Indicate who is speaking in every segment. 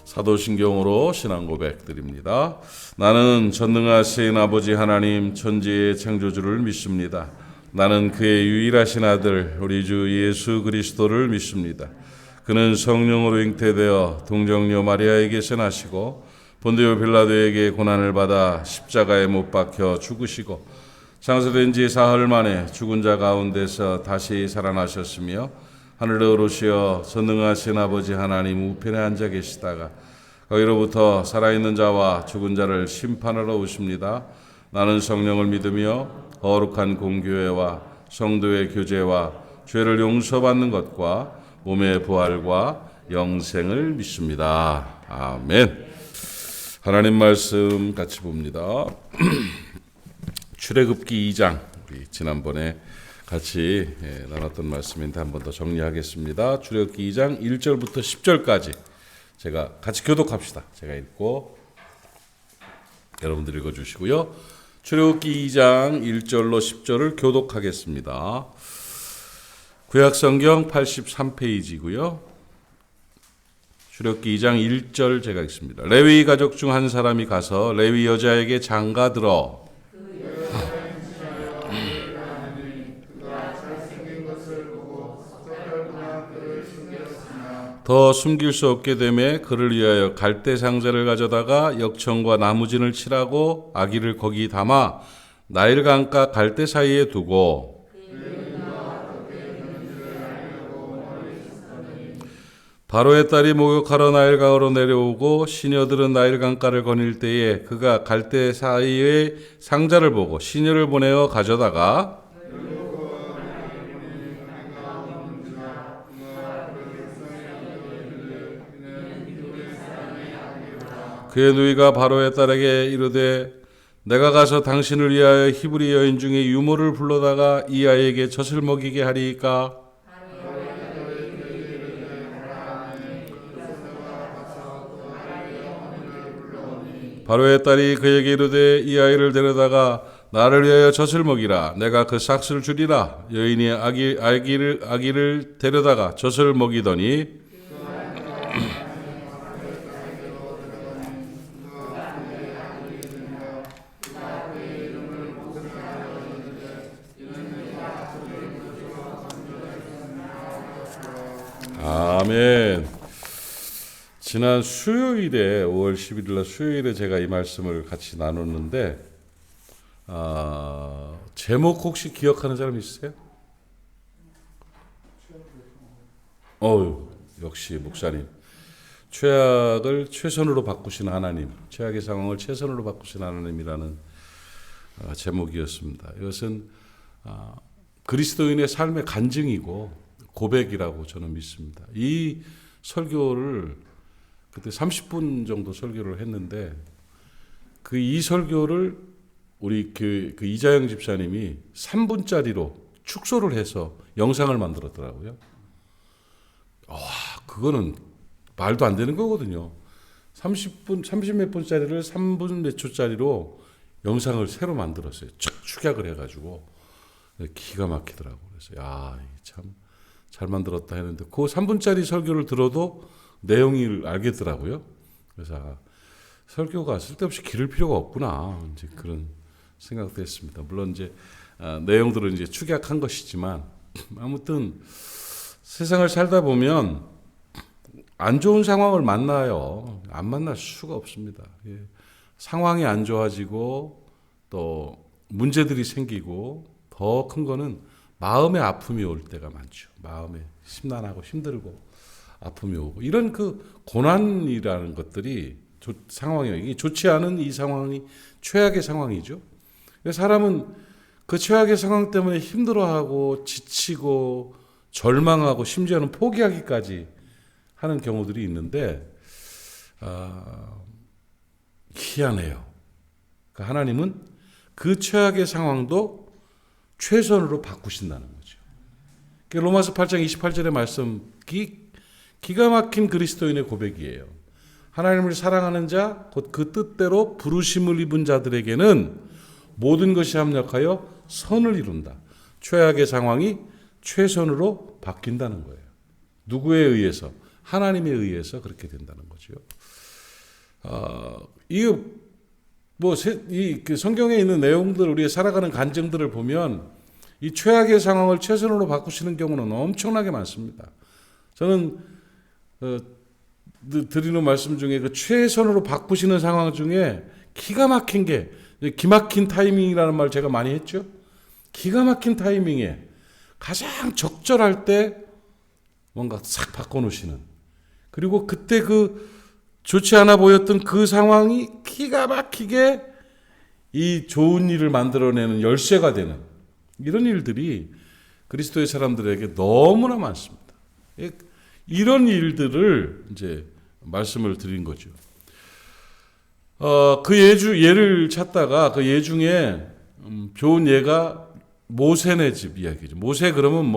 Speaker 1: 사도신경으로 신앙 고백 드립니다. 나는 전능하신 아버지 하나님 천지의 창조주를 믿습니다. 나는 그의 유일하신 아들 우리 주 예수 그리스도를 믿습니다. 그는 성령으로 잉태되어 동정녀 마리아에게서 나시고 본디오 빌라도에게 고난을 받아 십자가에 못 박혀 죽으시고 장사된 지 사흘 만에 죽은 자 가운데서 다시 살아나셨으며 하늘에 오르시어 전능하신 아버지 하나님 우편에 앉아 계시다가 거기로부터 살아있는 자와 죽은 자를 심판하러 오십니다. 나는 성령을 믿으며 거룩한 공교회와 성도의 교제와 죄를 용서받는 것과 몸의 부활과 영생을 믿습니다. 아멘. 하나님 말씀 같이 봅니다. 출애굽기 2장 우리 지난번에 같이 나눴던 말씀인데 한 번 더 정리하겠습니다. 출애굽기 2장 1절부터 10절까지 제가 같이 교독합시다. 제가 읽고 여러분들 읽어주시고요. 출애굽기 2장 1절로 10절을 교독하겠습니다. 구약성경 83페이지고요. 출애굽기 2장 1절 제가 읽습니다. 레위 가족 중 한 사람이 가서 레위 여자에게 장가들어 더 숨길 수 없게 되매 그를 위하여 갈대 상자를 가져다가 역청과 나무진을 칠하고 아기를 거기 담아 나일 강가 갈대 사이에 두고 바로의 딸이 목욕하러 나일 강으로 내려오고 시녀들은 나일 강가를 거닐 때에 그가 갈대 사이에 상자를 보고 시녀를 보내어 가져다가 그의 누이가 바로의 딸에게 이르되 내가 가서 당신을 위하여 히브리 여인 중에 유모를 불러다가 이 아이에게 젖을 먹이게 하리이까? 바로의 딸이 그에게 이르되 이 아이를 데려다가 나를 위하여 젖을 먹이라. 내가 그 삭슬 주리라. 여인이 아기를 데려다가 젖을 먹이더니 아멘. 지난 수요일에 5월 11일 날 수요일에 제가 이 말씀을 같이 나눴는데 제목 혹시 기억하는 사람 있으세요? 역시 목사님. 최악을 최선으로 바꾸신 하나님, 최악의 상황을 최선으로 바꾸신 하나님이라는 제목이었습니다. 이것은 그리스도인의 삶의 간증이고 고백이라고 저는 믿습니다. 이 설교를 그때 30분 정도 설교를 했는데 이 설교를 우리 그 이자영 집사님이 3분짜리로 축소를 해서 영상을 만들었더라고요. 그거는 말도 안 되는 거거든요. 30몇 분짜리를 3분 몇 초짜리로 영상을 새로 만들었어요. 축약을 해가지고 기가 막히더라고요. 그래서 참 잘 만들었다 했는데 그 3분짜리 설교를 들어도 내용을 알겠더라고요. 그래서 설교가 쓸데없이 기를 필요가 없구나 이제 그런 생각도 했습니다. 물론 이제 내용들은 이제 축약한 것이지만 아무튼 세상을 살다 보면 안 좋은 상황을 만나요. 안 만날 수가 없습니다. 상황이 안 좋아지고 또 문제들이 생기고 더 큰 거는 마음의 아픔이 올 때가 많죠. 마음에 심란하고 힘들고 아픔이 오고 이런 그 고난이라는 것들이 상황이에요. 이게 좋지 않은 이 상황이 최악의 상황이죠. 사람은 그 최악의 상황 때문에 힘들어하고 지치고 절망하고 심지어는 포기하기까지 하는 경우들이 있는데 희한해요. 그러니까 하나님은 그 최악의 상황도 최선으로 바꾸신다는 거죠. 로마서 8장 28절의 말씀 기가 막힌 그리스도인의 고백이에요. 하나님을 사랑하는 자 곧 그 뜻대로 부르심을 입은 자들에게는 모든 것이 합력하여 선을 이룬다. 최악의 상황이 최선으로 바뀐다는 거예요. 누구에 의해서? 하나님에 의해서 그렇게 된다는 거죠. 이거 그 성경에 있는 내용들, 우리의 살아가는 간증들을 보면 이 최악의 상황을 최선으로 바꾸시는 경우는 엄청나게 많습니다. 저는 드리는 말씀 중에 그 최선으로 바꾸시는 상황 중에 기가 막힌 게, 기막힌 타이밍이라는 말 제가 많이 했죠. 기가 막힌 타이밍에 가장 적절할 때 뭔가 싹 바꿔놓으시는, 그리고 그때 그 좋지 않아 보였던 그 상황이 기가 막히게 이 좋은 일을 만들어내는 열쇠가 되는 이런 일들이 그리스도의 사람들에게 너무나 많습니다. 이런 일들을 이제 말씀을 드린 거죠. 그 예를 찾다가 그 예 중에 좋은 예가 모세네 집 이야기죠. 모세 그러면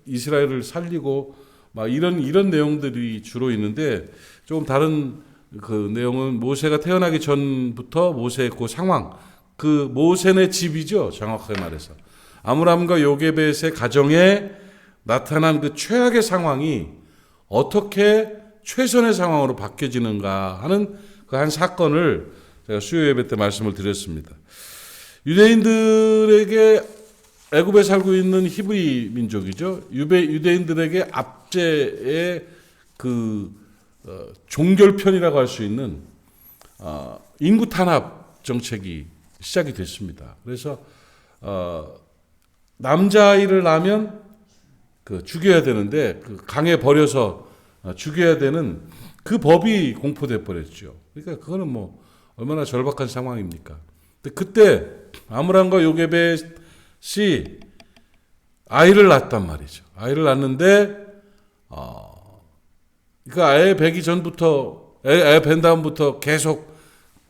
Speaker 1: 이스라엘을 살리고 막 이런 내용들이 주로 있는데, 조금 다른 그 내용은 모세가 태어나기 전부터 모세의 그 상황, 그 모세네 집이죠. 정확하게 말해서 아므람과 요게벳의 가정에 나타난 그 최악의 상황이 어떻게 최선의 상황으로 바뀌어지는가 하는 그 한 사건을 제가 수요 예배 때 말씀을 드렸습니다. 유대인들에게, 애굽에 살고 있는 히브리 민족이죠. 유대인들에게 압제의 그 종결편이라고 할 수 있는 인구 탄압 정책이 시작이 됐습니다. 그래서 남자아이를 낳으면 죽여야 되는데, 그 강에 버려서 죽여야 되는 그 법이 공포돼 버렸죠. 그러니까 그거는 얼마나 절박한 상황입니까? 근데 그때 아므람과 요게벳이 아이를 낳았단 말이죠. 아이를 낳는데 그러니까 애 배기 전부터, 애 뵌 다음부터 계속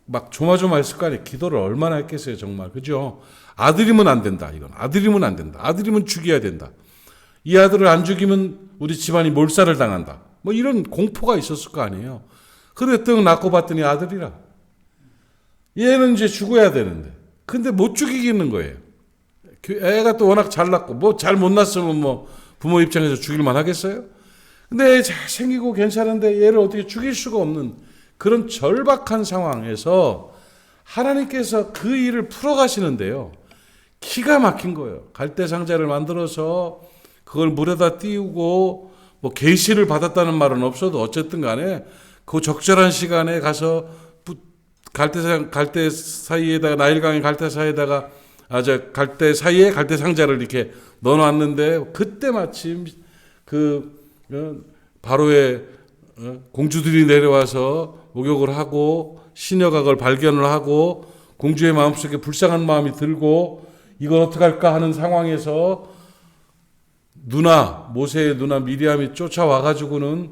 Speaker 1: 막 조마조마했을 거 아니에요. 기도를 얼마나 했겠어요, 정말. 그죠? 아들이면 안 된다. 이건 아들이면 안 된다. 아들이면 죽여야 된다. 이 아들을 안 죽이면 우리 집안이 몰살을 당한다. 이런 공포가 있었을 거 아니에요. 그래 떡 낳고 봤더니 아들이라. 얘는 이제 죽어야 되는데, 근데 못 죽이겠는 거예요. 애가 또 워낙 잘 낳고, 잘 못 낳았으면 부모 입장에서 죽일만 하겠어요? 근데 애 잘생기고 괜찮은데 얘를 어떻게 죽일 수가 없는 그런 절박한 상황에서 하나님께서 그 일을 풀어가시는데요. 기가 막힌 거예요. 갈대 상자를 만들어서 그걸 물에다 띄우고, 계시를 받았다는 말은 없어도 어쨌든 간에 그 적절한 시간에 가서 갈대 사이에다가, 나일강의 갈대 사이에다가, 갈대 사이에 갈대 상자를 이렇게 넣어놨는데, 그때 마침 바로의 공주들이 내려와서 목욕을 하고 시녀가 그걸 발견을 하고 공주의 마음속에 불쌍한 마음이 들고 이걸 어떡할까 하는 상황에서 모세의 누나 미리암이 쫓아와가지고는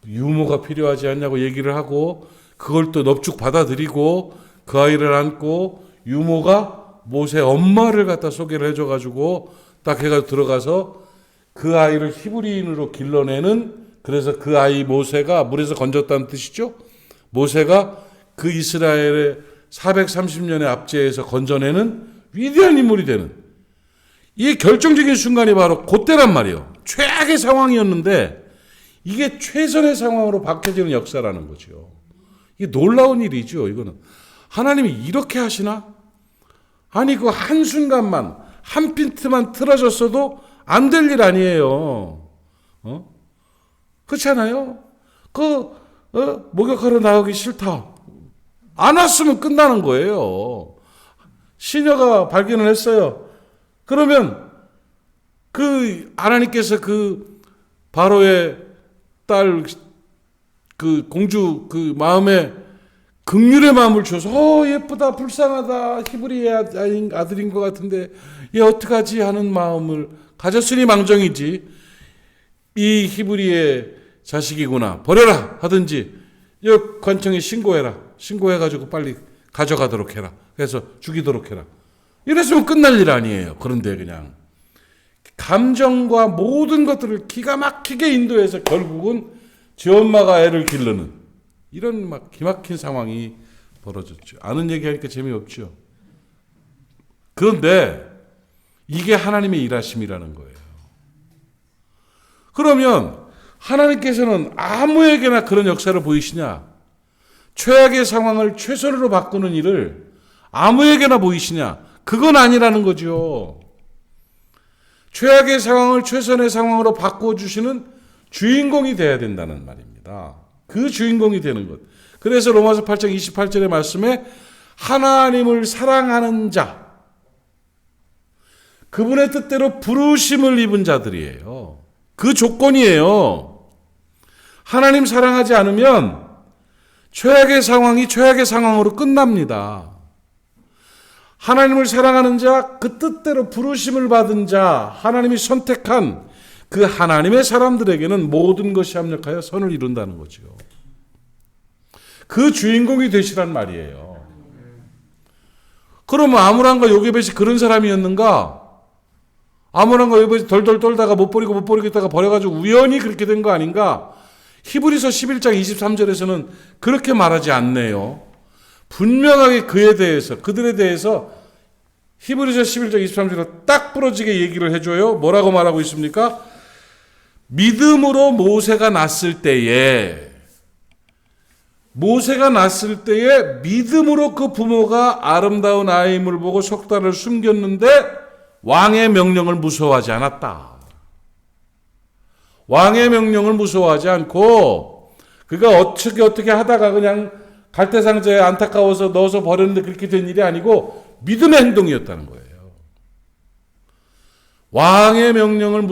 Speaker 1: 유모가 필요하지 않냐고 얘기를 하고, 그걸 또 넙죽 받아들이고 그 아이를 안고, 유모가 모세 엄마를 갖다 소개를 해줘가지고 딱 해가지고 들어가서 그 아이를 히브리인으로 길러내는, 그래서 그 아이 모세가 물에서 건졌다는 뜻이죠. 모세가 그 이스라엘의 430년의 압제에서 건져내는 위대한 인물이 되는, 이 결정적인 순간이 바로 그때란 말이에요. 최악의 상황이었는데 이게 최선의 상황으로 바뀌어지는 역사라는 거죠. 이게 놀라운 일이죠. 이거는 하나님이 이렇게 하시나? 아니 그 한순간만, 한 핀트만 틀어졌어도 안 될 일 아니에요. 그렇잖아요. 목욕하러 나가기 싫다. 안 왔으면 끝나는 거예요. 시녀가 발견을 했어요. 그러면 하나님께서 바로의 딸, 공주 마음에 긍휼의 마음을 줘서, 예쁘다, 불쌍하다, 히브리의 아들인 것 같은데 얘 어떡하지 하는 마음을 가졌으니 망정이지, 이 히브리의 자식이구나, 버려라 하든지 관청에 신고해가지고 빨리 가져가도록 해라, 그래서 죽이도록 해라, 이랬으면 끝날 일 아니에요. 그런데 그냥 감정과 모든 것들을 기가 막히게 인도해서 결국은 지 엄마가 애를 기르는 이런 기막힌 상황이 벌어졌죠. 아는 얘기하니까 재미없죠. 그런데 이게 하나님의 일하심이라는 거예요. 그러면 하나님께서는 아무에게나 그런 역사를 보이시냐? 최악의 상황을 최선으로 바꾸는 일을 아무에게나 보이시냐? 그건 아니라는 거죠. 최악의 상황을 최선의 상황으로 바꿔주시는 주인공이 되어야 된다는 말입니다. 그 주인공이 되는 것. 그래서 로마서 8장 28절의 말씀에 하나님을 사랑하는 자, 그분의 뜻대로 부르심을 입은 자들이에요. 그 조건이에요. 하나님 사랑하지 않으면 최악의 상황이 최악의 상황으로 끝납니다. 하나님을 사랑하는 자, 그 뜻대로 부르심을 받은 자, 하나님이 선택한 그 하나님의 사람들에게는 모든 것이 합력하여 선을 이룬다는 거죠. 그 주인공이 되시란 말이에요. 그러면 아므람과 요게벳이 그런 사람이었는가? 아므람과 요게벳이 덜덜 떨다가 못 버리고 있다가 버려가지고 우연히 그렇게 된 거 아닌가? 히브리서 11장 23절에서는 그렇게 말하지 않네요. 분명하게 그들에 대해서 히브리서 11장 23절에 딱 부러지게 얘기를 해줘요. 뭐라고 말하고 있습니까? 믿음으로 모세가 났을 때에 믿음으로 그 부모가 아름다운 아이임을 보고 석 달을 숨겼는데 왕의 명령을 무서워하지 않았다. 왕의 명령을 무서워하지 않고 그가 어떻게 하다가 그냥 갈대상자에 안타까워서 넣어서 버렸는데 그렇게 된 일이 아니고 믿음의 행동이었다는 거예요. 왕의 명령을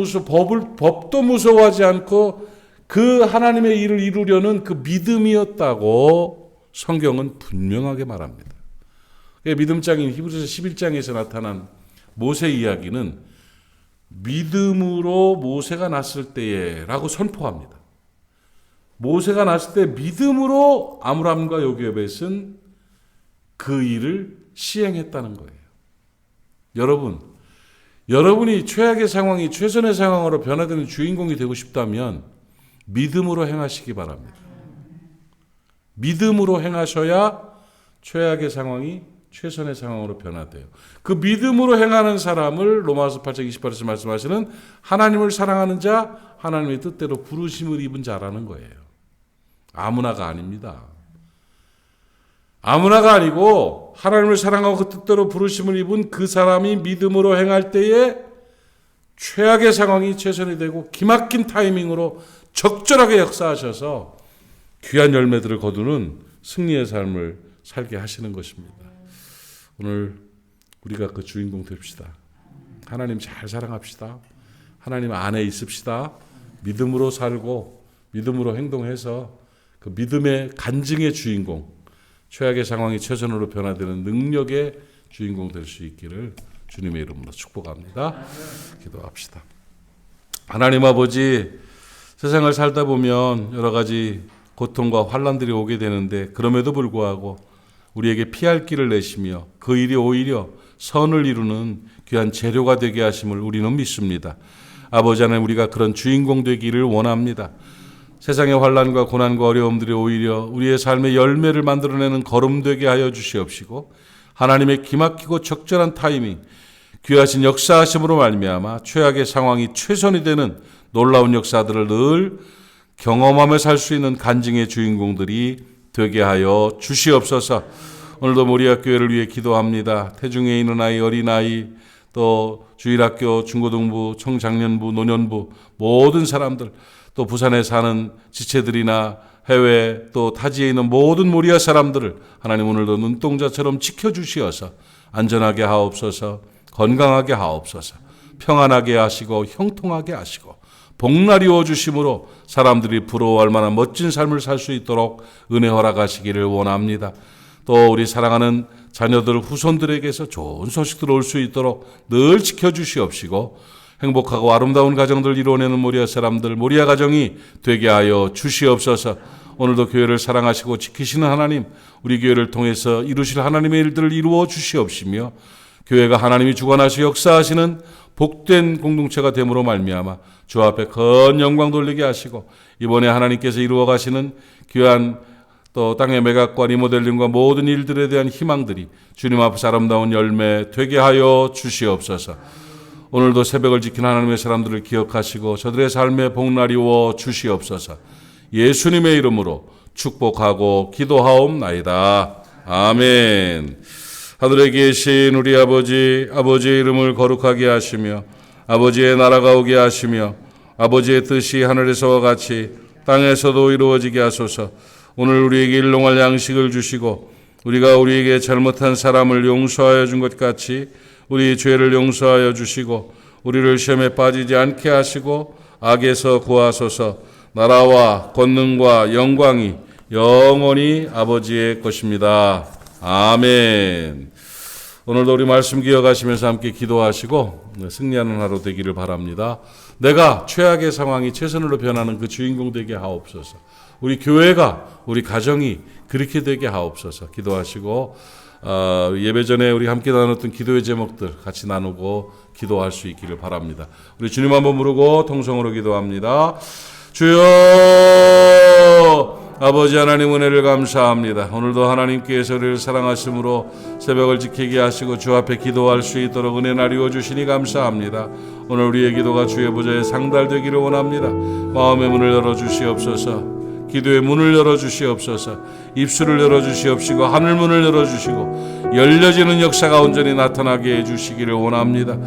Speaker 1: 법도 무서워하지 않고 그 하나님의 일을 이루려는 그 믿음이었다고 성경은 분명하게 말합니다. 믿음장인 히브리서 11장에서 나타난 모세 이야기는 믿음으로 모세가 났을 때에 라고 선포합니다. 모세가 났을 때 믿음으로 아므람과 요게벳은 그 일을 시행했다는 거예요. 여러분이 최악의 상황이 최선의 상황으로 변화되는 주인공이 되고 싶다면 믿음으로 행하시기 바랍니다. 믿음으로 행하셔야 최악의 상황이 최선의 상황으로 변화돼요. 그 믿음으로 행하는 사람을 로마서 8장 28절에서 말씀하시는 하나님을 사랑하는 자, 하나님의 뜻대로 부르심을 입은 자라는 거예요. 아무나가 아닙니다. 아무나가 아니고 하나님을 사랑하고 그 뜻대로 부르심을 입은 그 사람이 믿음으로 행할 때에 최악의 상황이 최선이 되고 기막힌 타이밍으로 적절하게 역사하셔서 귀한 열매들을 거두는 승리의 삶을 살게 하시는 것입니다. 오늘 우리가 그 주인공 됩시다. 하나님 잘 사랑합시다. 하나님 안에 있읍시다. 믿음으로 살고 믿음으로 행동해서 그 믿음의 간증의 주인공, 최악의 상황이 최선으로 변화되는 능력의 주인공 될 수 있기를 주님의 이름으로 축복합니다. 기도합시다. 하나님 아버지, 세상을 살다 보면 여러 가지 고통과 환난들이 오게 되는데 그럼에도 불구하고 우리에게 피할 길을 내시며 그 일이 오히려 선을 이루는 귀한 재료가 되게 하심을 우리는 믿습니다. 아버지 하나님, 우리가 그런 주인공 되기를 원합니다. 세상의 환난과 고난과 어려움들이 오히려 우리의 삶의 열매를 만들어내는 걸음 되게 하여 주시옵시고 하나님의 기막히고 적절한 타이밍, 귀하신 역사하심으로 말미암아 최악의 상황이 최선이 되는 놀라운 역사들을 늘 경험하며 살 수 있는 간증의 주인공들이 되게 하여 주시옵소서. 오늘도 모리아교회를 위해 기도합니다. 태중에 있는 아이, 어린아이, 또 주일학교, 중고등부, 청장년부, 노년부 모든 사람들, 또 부산에 사는 지체들이나 해외 또 타지에 있는 모든 모리아 사람들을 하나님 오늘도 눈동자처럼 지켜주시어서 안전하게 하옵소서, 건강하게 하옵소서, 평안하게 하시고 형통하게 하시고 복날이워 주심으로 사람들이 부러워할 만한 멋진 삶을 살 수 있도록 은혜 허락하시기를 원합니다. 또 우리 사랑하는 자녀들 후손들에게서 좋은 소식들 올 수 있도록 늘 지켜주시옵시고 행복하고 아름다운 가정들 이루어내는 모리아 사람들, 모리아 가정이 되게 하여 주시옵소서. 오늘도 교회를 사랑하시고 지키시는 하나님, 우리 교회를 통해서 이루실 하나님의 일들을 이루어 주시옵시며 교회가 하나님이 주관하시고 역사하시는 복된 공동체가 됨으로 말미암아 주 앞에 큰 영광 돌리게 하시고 이번에 하나님께서 이루어 가시는 귀한 또 땅의 매각과 리모델링과 모든 일들에 대한 희망들이 주님 앞에서 아름다운 열매 되게 하여 주시옵소서. 오늘도 새벽을 지킨 하나님의 사람들을 기억하시고 저들의 삶에 복날이워 주시옵소서. 예수님의 이름으로 축복하고 기도하옵나이다. 아멘. 하늘에 계신 우리 아버지, 아버지의 이름을 거룩하게 하시며 아버지의 나라가 오게 하시며 아버지의 뜻이 하늘에서와 같이 땅에서도 이루어지게 하소서. 오늘 우리에게 일용할 양식을 주시고 우리가 우리에게 잘못한 사람을 용서하여 준 것 같이 우리 죄를 용서하여 주시고 우리를 시험에 빠지지 않게 하시고 악에서 구하소서. 나라와 권능과 영광이 영원히 아버지의 것입니다. 아멘. 오늘도 우리 말씀 기억하시면서 함께 기도하시고 승리하는 하루 되기를 바랍니다. 내가 최악의 상황이 최선으로 변하는 그 주인공 되게 하옵소서. 우리 교회가, 우리 가정이 그렇게 되게 하옵소서. 기도하시고 예배 전에 우리 함께 나눴던 기도의 제목들 같이 나누고 기도할 수 있기를 바랍니다. 우리 주님 한번 부르고 통성으로 기도합니다. 주여, 아버지 하나님 은혜를 감사합니다. 오늘도 하나님께서 우리를 사랑하심으로 새벽을 지키게 하시고 주 앞에 기도할 수 있도록 은혜 나리워 주시니 감사합니다. 오늘 우리의 기도가 주의 보좌에 상달되기를 원합니다. 마음의 문을 열어주시옵소서. 기도의 문을 열어주시옵소서. 입술을 열어주시옵시고 하늘문을 열어주시고 열려지는 역사가 온전히 나타나게 해주시기를 원합니다.